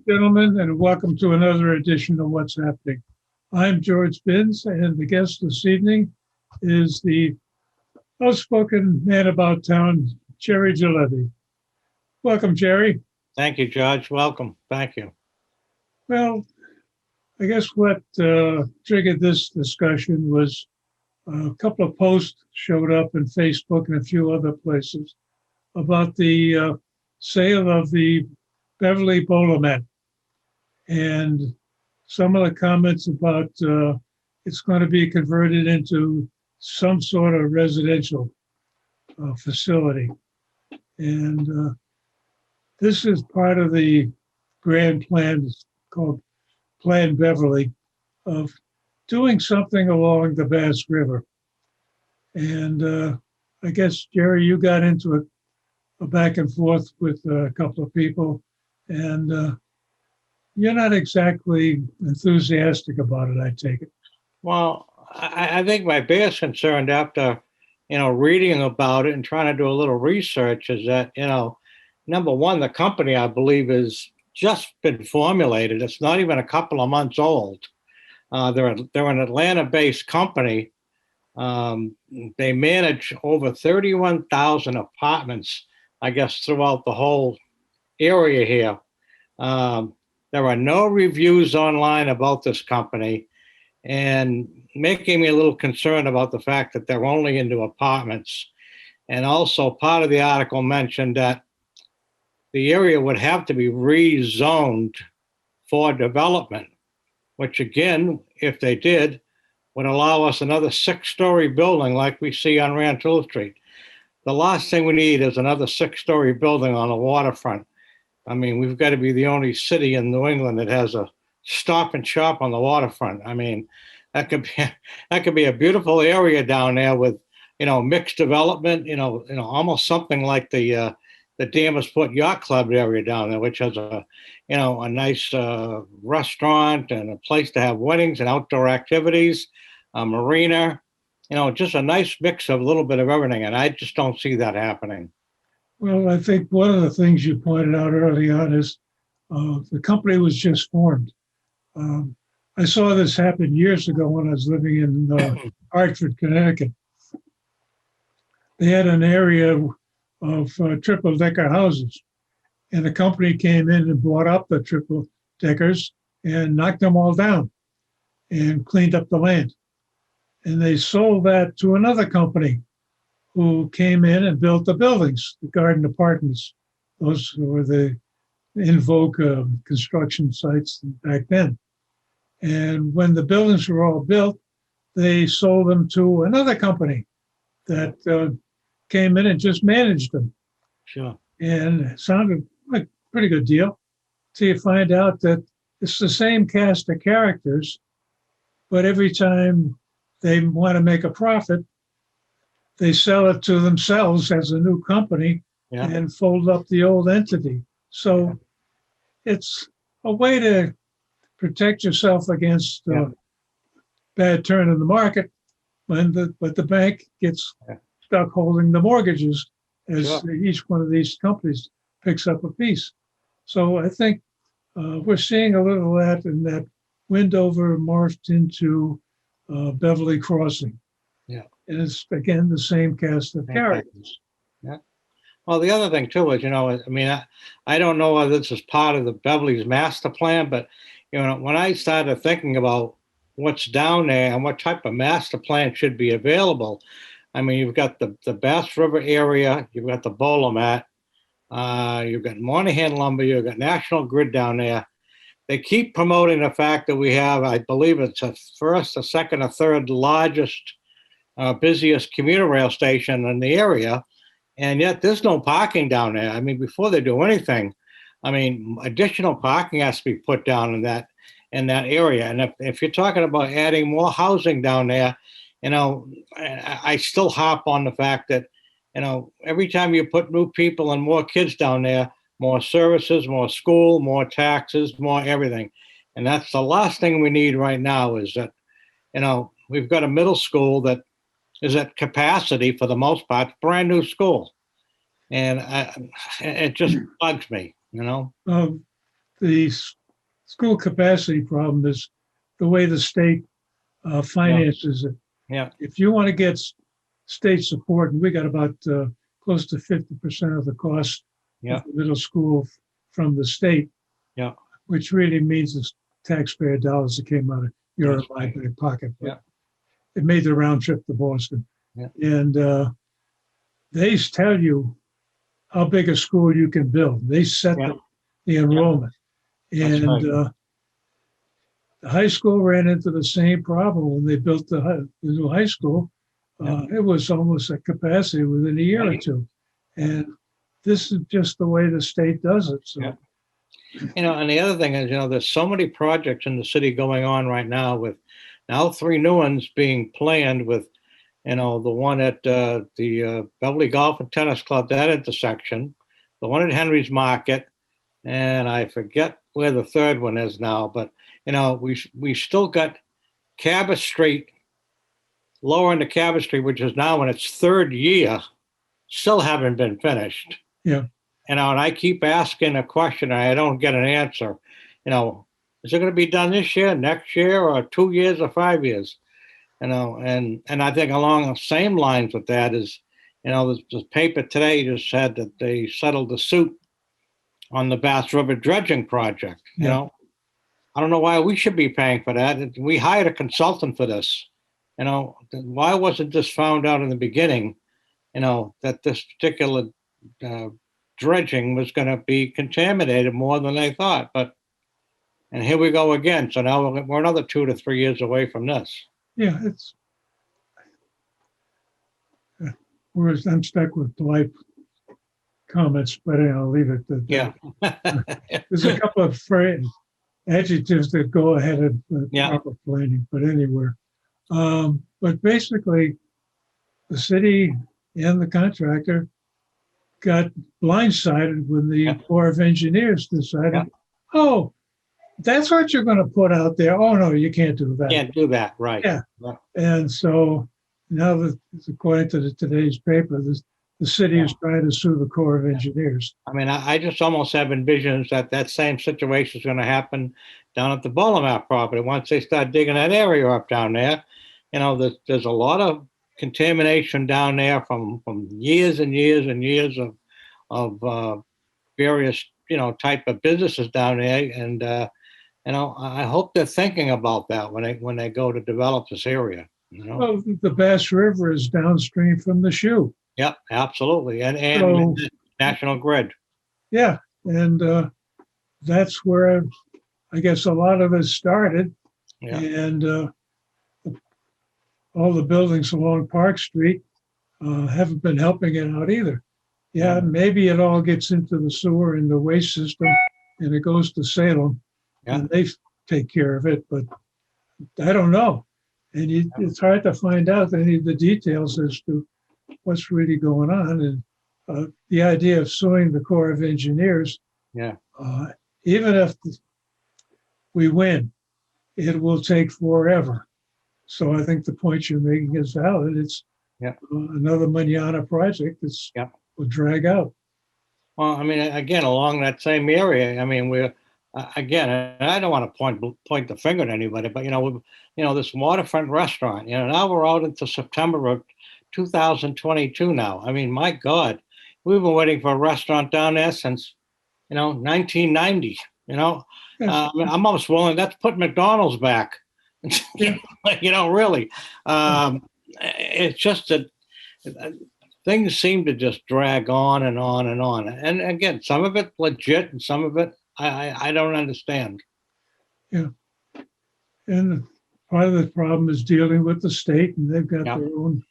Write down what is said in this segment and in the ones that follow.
Gentlemen, and welcome to another edition of What's Happening. I'm George Binns, and the guest this evening is the outspoken man about town, Jerry Guilebbe. Welcome, Jerry. Thank you, George. Welcome. Thank you. Well, I guess what triggered this discussion was a couple of posts showed up in Facebook and a few other places about the sale of the Beverly Bolomet. And some of the comments about it's going to be converted into some sort of residential facility. And this is part of the grand plan, it's called Plan Beverly, of doing something along the Bass River. And I guess, Jerry, you got into a back and forth with a couple of people, and you're not exactly enthusiastic about it, I take it. Well, I think my biggest concern after, reading about it and trying to do a little research is that, number one, the company, I believe, has just been formulated. It's not even a couple of months old. They're an Atlanta-based company. They manage over 31,000 apartments, I guess, throughout the whole area here. There are no reviews online about this company, and making me a little concerned about the fact that they're only into apartments. And also part of the article mentioned that the area would have to be rezoned for development, which again, if they did, would allow us another 6-story building like we see on Rantoul Street. The last thing we need is another 6-story building on the waterfront. I mean, we've got to be the only city in New England that has a Stop and Shop on the waterfront. I mean, that could be a beautiful area down there with, mixed development. Almost something like the Damersport Yacht Club area down there, which has a nice restaurant and a place to have weddings and outdoor activities, a marina. Just a nice mix of a little bit of everything, and I just don't see that happening. Well, I think one of the things you pointed out early on is the company was just formed. I saw this happen years ago when I was living in Hartford, Connecticut. They had an area of triple-decker houses, and the company came in and bought up the triple-deckers and knocked them all down and cleaned up the land. And they sold that to another company who came in and built the buildings, the garden apartments. Those were the in vogue construction sites back then. And when the buildings were all built, they sold them to another company that came in and just managed them. Sure. And it sounded like a pretty good deal. So you find out that it's the same cast of characters, but every time they want to make a profit, they sell it to themselves as a new company and fold up the old entity. So it's a way to protect yourself against bad turn in the market, but the bank gets stuck holding the mortgages as each one of these companies picks up a piece. So I think we're seeing a little of that, and that Windover morphed into Beverly Crossing. Yeah. And it's, again, the same cast of characters. Yeah. Well, the other thing, too, is, I don't know whether this is part of the Beverly's master plan, but, when I started thinking about what's down there and what type of master plan should be available, I mean, you've got the Bass River area, you've got the Bolomet, you've got Moynihan Lumber, you've got National Grid down there. They keep promoting the fact that we have, I believe it's the first, the second, or third largest busiest commuter rail station in the area, and yet there's no parking down there. I mean, before they do anything, additional parking has to be put down in that area. And if you're talking about adding more housing down there, I still harp on the fact that, every time you put new people and more kids down there, more services, more school, more taxes, more everything. And that's the last thing we need right now is that, we've got a middle school that is at capacity for the most part, brand new school. And it just bugs me, the school capacity problem is the way the state finances it. Yeah. If you want to get state support, and we got about close to 50% of the cost Yeah. of the middle school from the state, Yeah. which really means it's taxpayer dollars that came out of your That's or my right. back pocket. But Yeah. it made the round trip to Boston. Yeah. And they tell you how big a school you can build. They set Yeah. the enrollment. That's And right. the high school ran into the same problem when they built the new high school. Yeah. It was almost at capacity within a year or Right. two. And this is just the way the state does it. So, Yeah. And the other thing is, there's so many projects in the city going on right now with now 3 new ones being planned with, the one at the Beverly Golf and Tennis Club, that intersection, the one at Henry's Market, and I forget where the third one is now, but, we still got Cabot Street, lower into Cabot Street, which is now in its 3rd year, still haven't been finished. yeah. And I keep asking a question and I don't get an answer. Is it going to be done this year, next year, or 2 years, or 5 years? And I think along the same lines with that is, the paper today just said that they settled the suit on the Bass River dredging project. Yeah. I don't know why we should be paying for that. We hired a consultant for this. Why wasn't this found out in the beginning? That this particular dredging was going to be contaminated more than they thought. And here we go again. So now we're another 2 to 3 years away from this. Yeah, whereas I'm stuck with polite comments, but I'll leave it at that. Yeah. There's a couple of adjectives that go ahead of proper planning, but anywhere. But basically, the city and the contractor got blindsided when the Corps of Engineers decided, oh, that's what you're going to put out there. Oh, no, you can't do that. Can't do that, right. Yeah. And so now that, according to today's paper, the city is trying to sue the Corps of Engineers. I mean, I just almost have envisions that same situation is going to happen down at the Bollemac property. Once they start digging that area up down there, there's a lot of contamination down there from years and years and years of various, type of businesses down there. And, I hope they're thinking about that when they go to develop this area. Well, the Bass River is downstream from the shoe. Yep, absolutely. And So- National Grid. Yeah, and that's where I guess a lot of it started. Yeah. And all the buildings along Park Street haven't been helping it out either. Yeah, maybe it all gets into the sewer and the waste system and it goes to Salem and they take care of it, but I don't know. And it's hard to find out any of the details as to what's really going on. And the idea of suing the Corps of Engineers, even if we win, it will take forever. So I think the point you're making is valid. It's another manana project that's will drag out. Well, I mean, again, along that same area, I mean, we're again, and I don't want to point the finger at anybody, but this waterfront restaurant, now we're out into September of 2022 now. I mean, my God, we've been waiting for a restaurant down there since 1990. I'm almost willing. That's put McDonald's back. Really. It's just that things seem to just drag on and on and on. And again, some of it legit and some of it I don't understand. Yeah. And part of the problem is dealing with the state, and they've got their own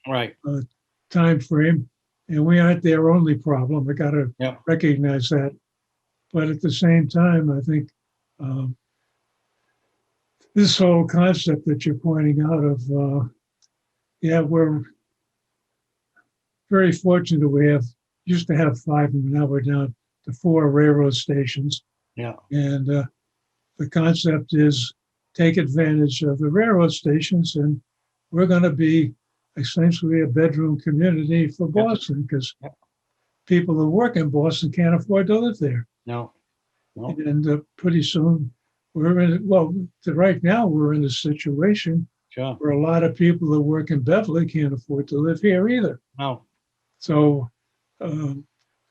time frame, and we aren't their only problem. We got to recognize that. But at the same time, I think this whole concept that you're pointing out of, we're very fortunate that we used to have 5, and now we're down to 4 railroad stations. Yeah. And the concept is take advantage of the railroad stations, and we're going to be essentially a bedroom community for Boston because people who work in Boston can't afford to live there. No. No, And pretty soon we're in, well, right now we're in a situation sure. where a lot of people that work in Beverly can't afford to live here either. No. So um,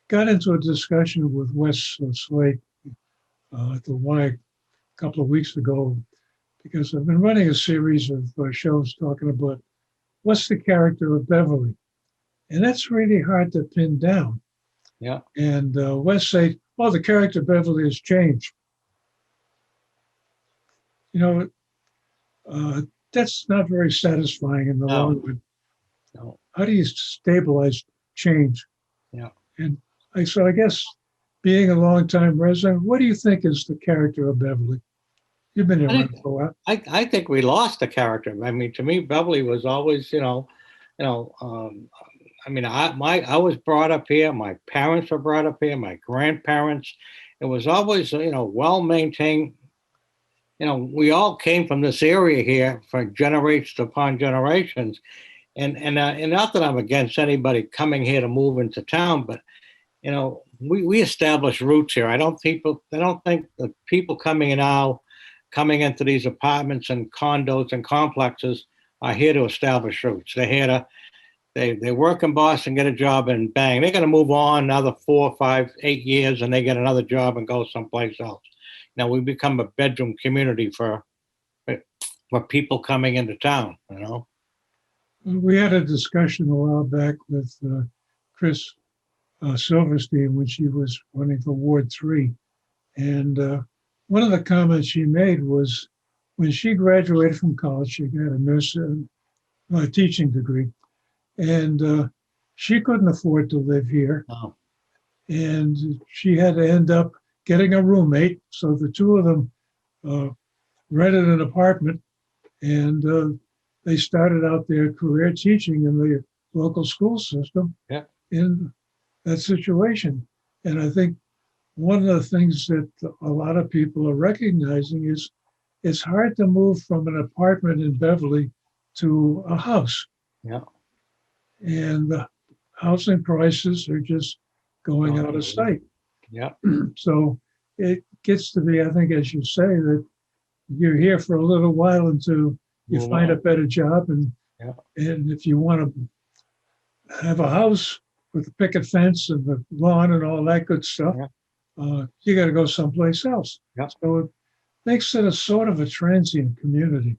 got into a discussion with Wes Slate at the Y a couple of weeks ago because I've been running a series of shows talking about what's the character of Beverly. And that's really hard to pin down. Yeah. And Wes said, oh, the character of Beverly has changed. You know, that's not very satisfying in the No. long run. No. How do you stabilize change? Yeah. And so I guess being a longtime resident, what do you think is the character of Beverly? You've been I around think for a while. I think we lost the character. I mean, to me, Beverly was always, you know. I mean, I was brought up here. My parents were brought up here. My grandparents. It was always, well maintained. We all came from this area here for generations upon generations, and not that I'm against anybody coming here to move into town, but we established roots here. I don't think the people coming in now, coming into these apartments and condos and complexes are here to establish roots. They're here to they work in Boston, get a job, and bang, they're going to move on another 4, 5, 8 years, and they get another job and go someplace else. Now we become a bedroom community for people coming into town. We had a discussion a while back with Chris Silverstein when she was running for Ward 3. And one of the comments she made was when she graduated from college, she got a nurse teaching degree, and she couldn't afford to live here. Oh. And she had to end up getting a roommate. So the two of them rented an apartment, and they started out their career teaching in the local school system. Yeah. In that situation. And I think one of the things that a lot of people are recognizing is it's hard to move from an apartment in Beverly to a house. Yeah. And the housing prices are just going out of sight. Yeah. So it gets to be, I think, as you say, that you're here for a little while until you find a better job. And if you want to have a house with the picket fence and the lawn and all that good stuff, you got to go someplace else. Yeah. So it makes it a sort of a transient community.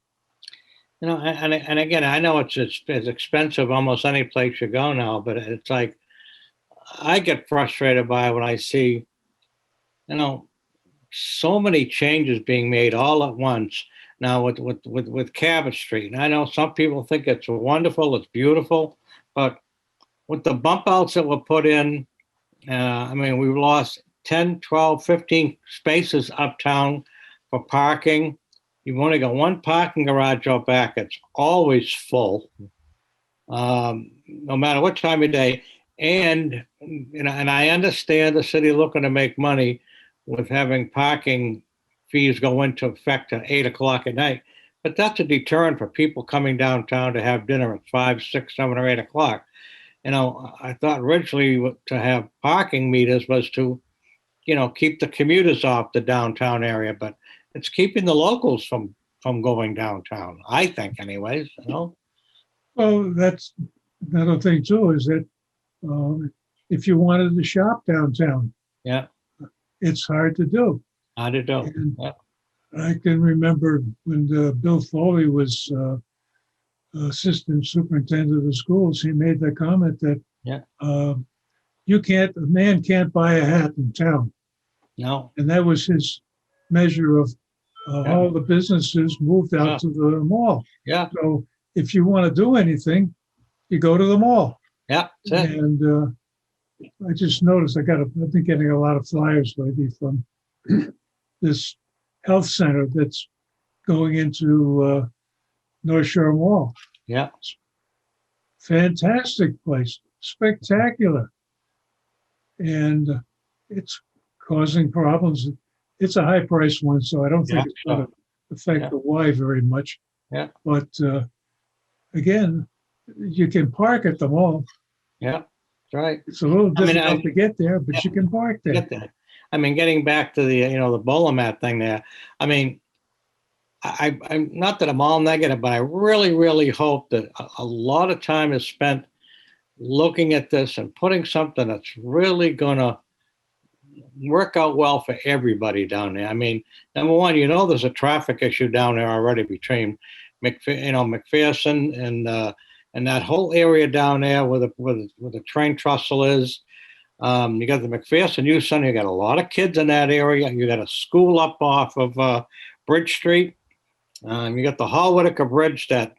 And again, I know it's expensive almost any place you go now, but it's like I get frustrated by when I see, so many changes being made all at once now with Cabot Street. And I know some people think it's wonderful, it's beautiful, but with the bump outs that were put in, we've lost 10, 12, 15 spaces uptown for parking. You've only got one parking garage out back. It's always full, no matter what time of day. And I understand the city looking to make money with having parking fees go into effect at 8 o'clock at night, but that's a deterrent for people coming downtown to have dinner at 5, 6, 7, or 8 o'clock. I thought originally to have parking meters was to, keep the commuters off the downtown area, but it's keeping the locals from going downtown, I think anyways, Well, that's another thing too, is that if you wanted to shop downtown, it's hard to do. Hard to do. And I can remember when Bill Foley was assistant superintendent of schools, he made the comment that a man can't buy a hat in town. No. And that was his measure of all the businesses moved out to the mall. Yeah. So if you want to do anything, you go to the mall. Yeah. That's it. And I just noticed I've been getting a lot of flyers lately from this health center that's going into North Shore Mall. Yeah. Fantastic place, spectacular. And it's causing problems. It's a high price one, so I don't think it's going to affect the Y very much. Yeah. But again, you can park at the mall. Yeah, that's right. It's a little difficult to get there, but you can park there. Get there. I mean, getting back to the, the bowler mat thing there. I mean, I'm not that I'm all negative, but I really, really hope that a lot of time is spent looking at this and putting something that's really going to work out well for everybody down there. I mean, number one, there's a traffic issue down there already between McPherson and that whole area down there where the train trestle is. You got the McPherson Youth Center. You got a lot of kids in that area. You got a school up off of Bridge Street. You got the Hall Whitaker Bridge that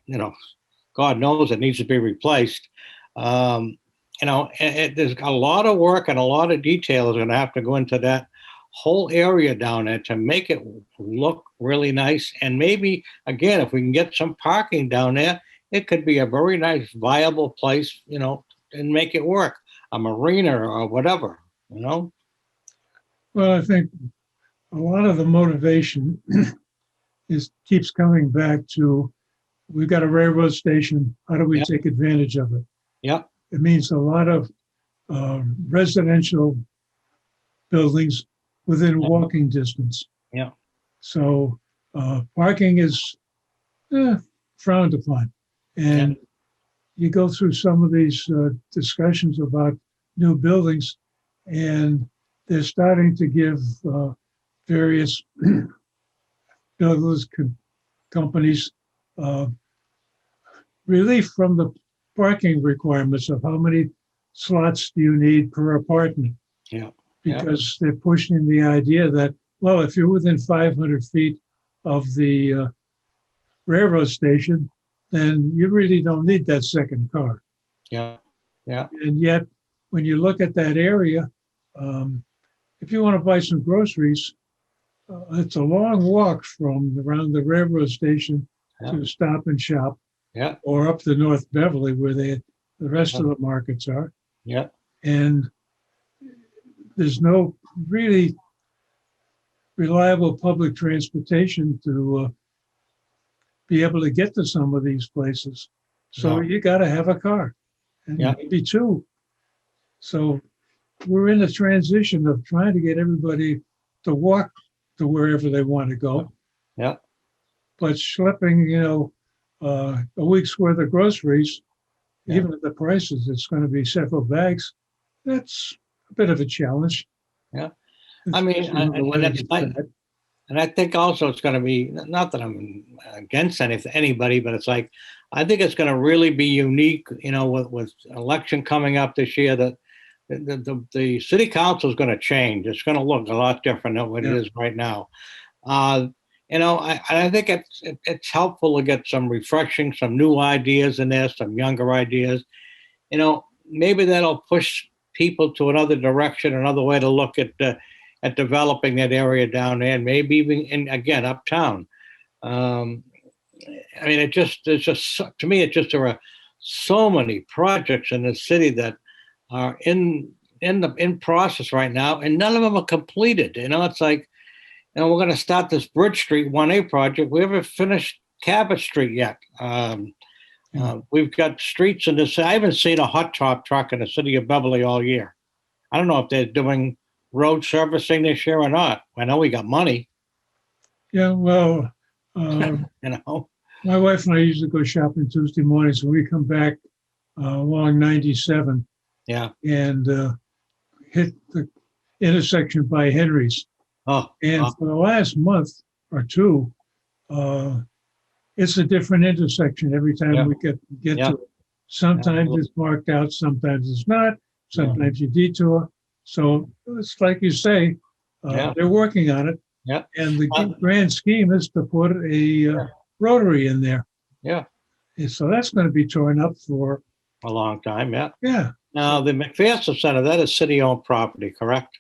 God knows it needs to be replaced. There's a lot of work and a lot of detail is going to have to go into that whole area down there to make it look really nice. And maybe, again, if we can get some parking down there, it could be a very nice, viable place, and make it work. A marina or whatever, Well, I think a lot of the motivation keeps coming back to, we've got a railroad station. How do we take advantage of it? Yeah. It means a lot of residential buildings within walking distance. Yeah. So parking is frowned upon. And you go through some of these discussions about new buildings, and they're starting to give various builders, companies relief from the parking requirements of how many slots do you need per apartment. Yeah. Because they're pushing the idea that, well, if you're within 500 feet of the railroad station, then you really don't need that second car. Yeah. Yeah. And yet, when you look at that area, if you want to buy some groceries, it's a long walk from around the railroad station to Stop and Shop, or up to North Beverly, where the rest of the markets are. Yeah. And there's no really reliable public transportation to be able to get to some of these places. So you got to have a car, and maybe two. So we're in a transition of trying to get everybody to walk to wherever they want to go. Yeah. But schlepping, a week's worth of groceries, even at the prices, it's going to be several bags. That's a bit of a challenge. Yeah. I mean, and I think also it's going to be, not that I'm against anybody, but it's like, I think it's going to really be unique, with election coming up this year, that the city council is going to change. It's going to look a lot different than what it is right now. I think it's helpful to get some refreshing, some new ideas in there, some younger ideas. Maybe that'll push people to another direction, another way to look at developing that area down there, and maybe even again uptown. I mean, to me, there are so many projects in the city that are in process right now, and none of them are completed. It's like, we're going to start this Bridge Street 1A project. We haven't finished Cabot Street yet. We've got streets in this. I haven't seen a hot top truck in the city of Beverly all year. I don't know if they're doing road servicing this year or not. I know we got money. Yeah, well, my wife and I used to go shopping Tuesday mornings, and we come back along 97. Yeah. And hit the intersection by Henry's. For the last month or two, it's a different intersection every time we get to it. Sometimes it's marked out, sometimes it's not. Sometimes you detour. So it's like you say, they're working on it. Yeah. And the grand scheme is to put a rotary in there. Yeah. And so that's going to be torn up for a long time. Yeah. Yeah. Now the McPherson Center, that is city-owned property, correct?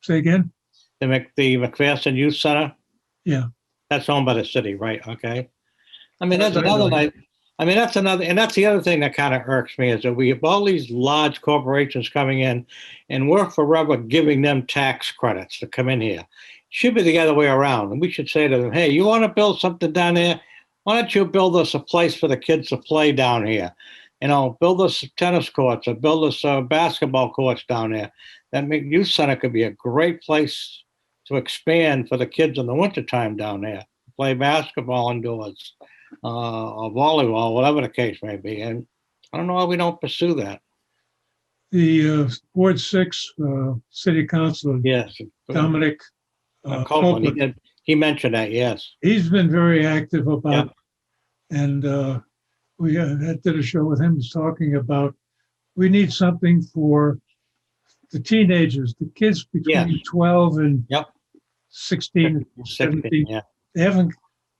Say again? The McPherson Youth Center? Yeah. That's owned by the city, right? Okay. I mean, that's another night. I mean, that's the other thing that kind of irks me, is that we have all these large corporations coming in, and we're forever giving them tax credits to come in here. It should be the other way around. And we should say to them, hey, you want to build something down there? Why don't you build us a place for the kids to play down here? build us tennis courts or build us basketball courts down there. That youth center could be a great place to expand for the kids in the wintertime down there, play basketball indoors, or volleyball, whatever the case may be. And I don't know why we don't pursue that. The Ward 6 City Councilor, Yes. Dominic Copeland, Copeland, he mentioned that, yes. he's been very active about, and we did a show with him talking about, we need something for the teenagers, the kids between 12 and 16, 17. Yeah.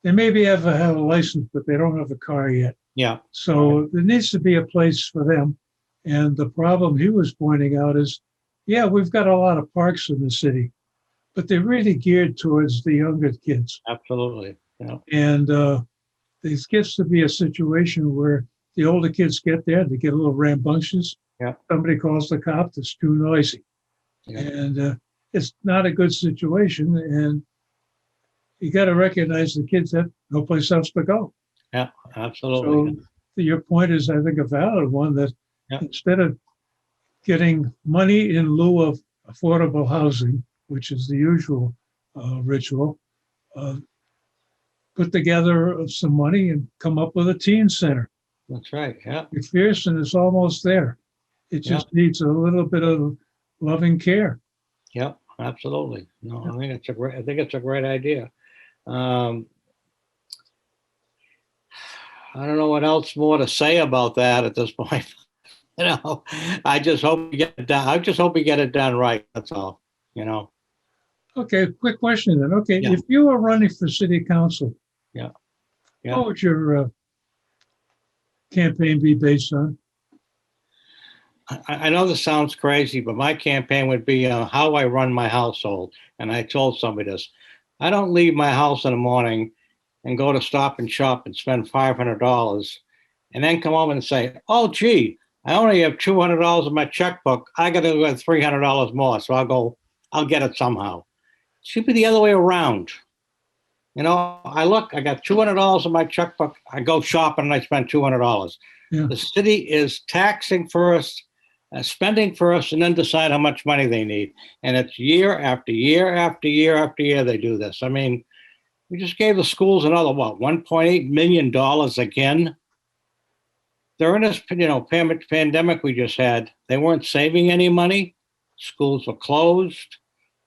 They maybe have a license, but they don't have a car yet. Yeah. So there needs to be a place for them. And the problem he was pointing out is, we've got a lot of parks in the city, but they're really geared towards the younger kids. Absolutely. Yeah. And this gets to be a situation where the older kids get there, they get a little rambunctious. Yeah. Somebody calls the cops, it's too noisy. Yeah. And it's not a good situation. And you got to recognize the kids have no place else to go. Yeah, absolutely. So your point is, I think, a valid one, that instead of getting money in lieu of affordable housing, which is the usual ritual, put together some money and come up with a teen center. That's right. Yeah. McPherson is almost there. It just needs a little bit of loving care. Yeah, absolutely. No, I think it's a great idea. I don't know what else more to say about that at this point. I just hope we get it done. I just hope we get it done right. That's all. Okay, quick question then. Okay, if you were running for city council, what would your campaign be based on? I know this sounds crazy, but my campaign would be how I run my household. And I told somebody this. I don't leave my house in the morning and go to Stop and Shop and spend $500 and then come home and say, oh, gee, I only have $200 in my checkbook. I got to go $300 more. So I'll get it somehow. It should be the other way around. I got $200 in my checkbook. I go shopping and I spend $200. Yeah. The city is taxing first, spending first, and then decide how much money they need. And it's year after year after year after year they do this. I mean, we just gave the schools another, $1.8 million again. During this, pandemic we just had, they weren't saving any money. Schools were closed.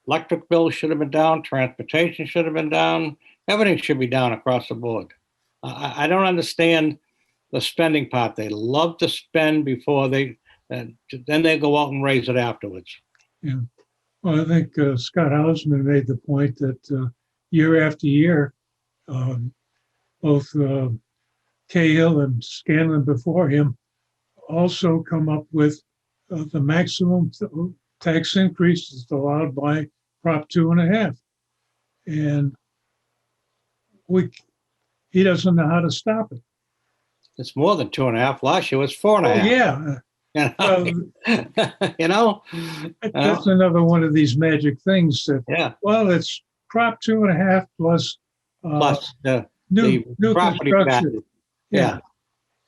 Electric bills should have been down. Transportation should have been down. Everything should be down across the board. I don't understand the spending part. They love to spend before then they go out and raise it afterwards. Yeah. Well, I think Scott Hausman made the point that year after year, both Cahill and Scanlon before him also come up with the maximum tax increase that's allowed by Prop 2.5. And he doesn't know how to stop it. It's more than 2.5. Last year was 4.5. That's another one of these magic things that, it's Prop 2.5 plus the new property construction. Yeah.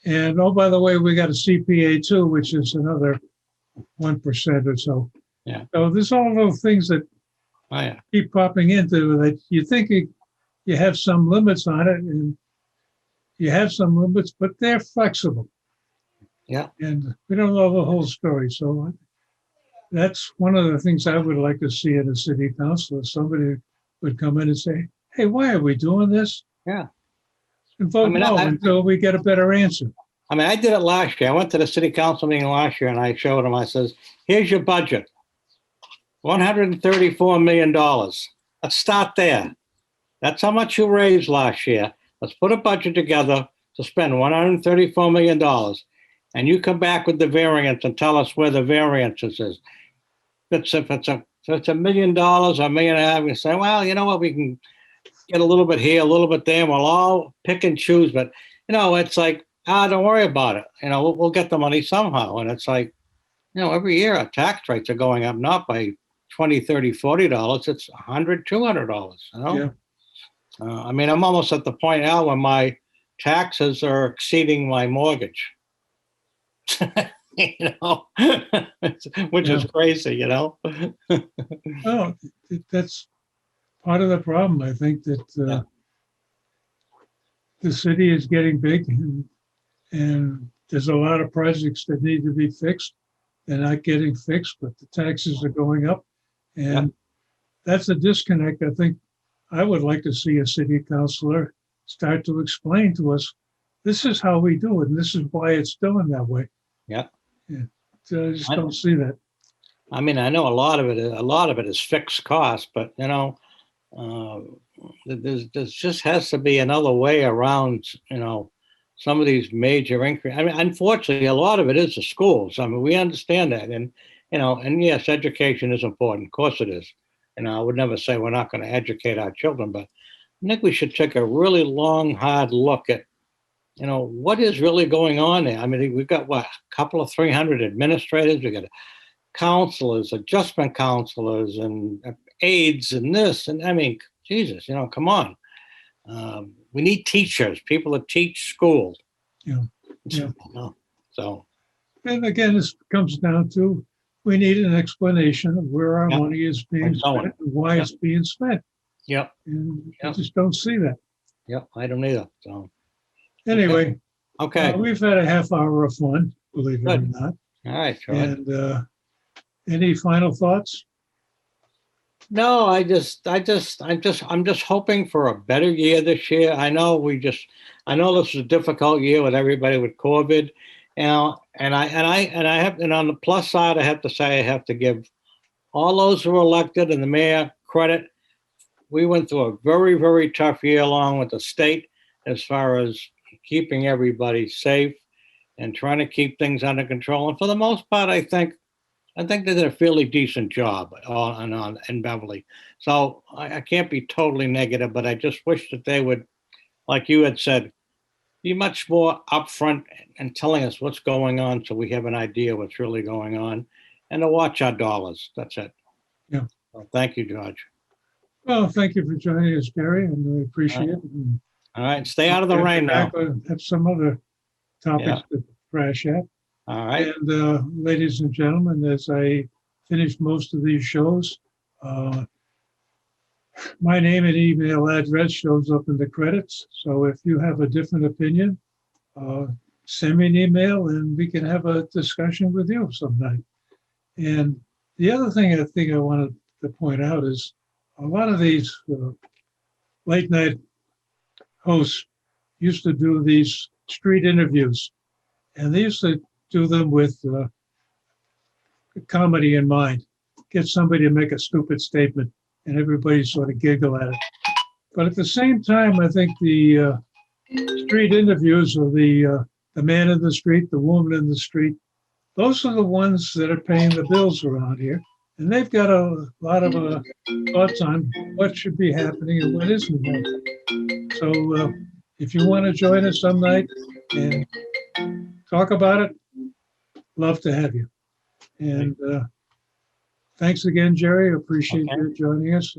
And by the way, we got a CPA too, which is another 1% or so. Yeah. So there's all those things that keep popping into that. You think you have some limits on it, and you have some limits, but they're flexible. Yeah. And we don't know the whole story. So that's one of the things I would like to see in a city council. If somebody would come in and say, hey, why are we doing this? Yeah. And vote no until we get a better answer. I mean, I did it last year. I went to the city council meeting last year and I showed them, I says, here's your budget. $134 million. Let's start there. That's how much you raised last year. Let's put a budget together to spend $134 million. And you come back with the variance and tell us where the variances is. If it's $1 million or $1.5 million, we say, well, you know what, we can get a little bit here, a little bit there, and we'll all pick and choose. But, it's like, don't worry about it. We'll get the money somehow. And it's like, every year our tax rates are going up, not by $20, $30, $40. It's $100, $200, Yeah. I mean, I'm almost at the point now where my taxes are exceeding my mortgage. You know, which is Yeah. crazy, you know? Well, that's part of the problem. I think that Yeah. the city is getting big, and there's a lot of projects that need to be fixed. They're not getting fixed, but the taxes are going up. Yeah. And that's a disconnect. I think I would like to see a city councilor start to explain to us, this is how we do it, and this is why it's done that way. Yeah. Yeah. So I just I- don't see that. I mean, I know a lot of it is fixed cost, but you know, uh, there's just has to be another way around, you know, some of these major increases. I mean, unfortunately, a lot of it is the schools. I mean, we understand that, and you know, and yes, education is important. Of course, it is. You know, I would never say we're not going to educate our children, but I think we should take a really long, hard look at, you know, what is really going on there. I mean, we've got what, a couple of 300 administrators. We got counselors, adjustment counselors, and aides, and this, and I mean, Jesus, you know, come on. We need teachers, people that teach school. Yeah. Yeah. You know, so And again, this comes down to, we need an explanation of where our yeah, money is being and so on. spent and why Yeah. it's being spent. Yep, And I Yep. just don't see that. yep, I don't either. So Anyway, okay, we've had a half hour of fun, believe it or good. not. All right, George. And any final thoughts? No, I'm just hoping for a better year this year. I know this is a difficult year with everybody with COVID, you know, and I have, and on the plus side, I have to say, I have to give all those who were elected and the mayor credit. We went through a very, very tough year along with the state as far as keeping everybody safe and trying to keep things under control. And for the most part, I think they did a fairly decent job on in Beverly. So I can't be totally negative, but I just wish that they would, like you had said, be much more upfront and telling us what's going on so we have an idea what's really going on, and to watch our dollars. That's it. Yeah. Well, thank you, George. Well, thank you for joining us, Gary, and we appreciate it. And All right, stay out of the we'll rain get now. back and have some other topics to thrash at. All right. And ladies and gentlemen, as I finish most of these shows, my name and email address shows up in the credits. So if you have a different opinion, send me an email and we can have a discussion with you sometime. And the other thing I think I wanted to point out is a lot of these late night hosts used to do these street interviews, and they used to do them with comedy in mind. Get somebody to make a stupid statement and everybody sort of giggle at it. But at the same time, I think the street interviews of the man in the street, the woman in the street, those are the ones that are paying the bills around here. And they've got a lot of thoughts on what should be happening and what isn't happening. So if you want to join us some night and talk about it, love to have you. And thanks again, Jerry. Appreciate you joining us.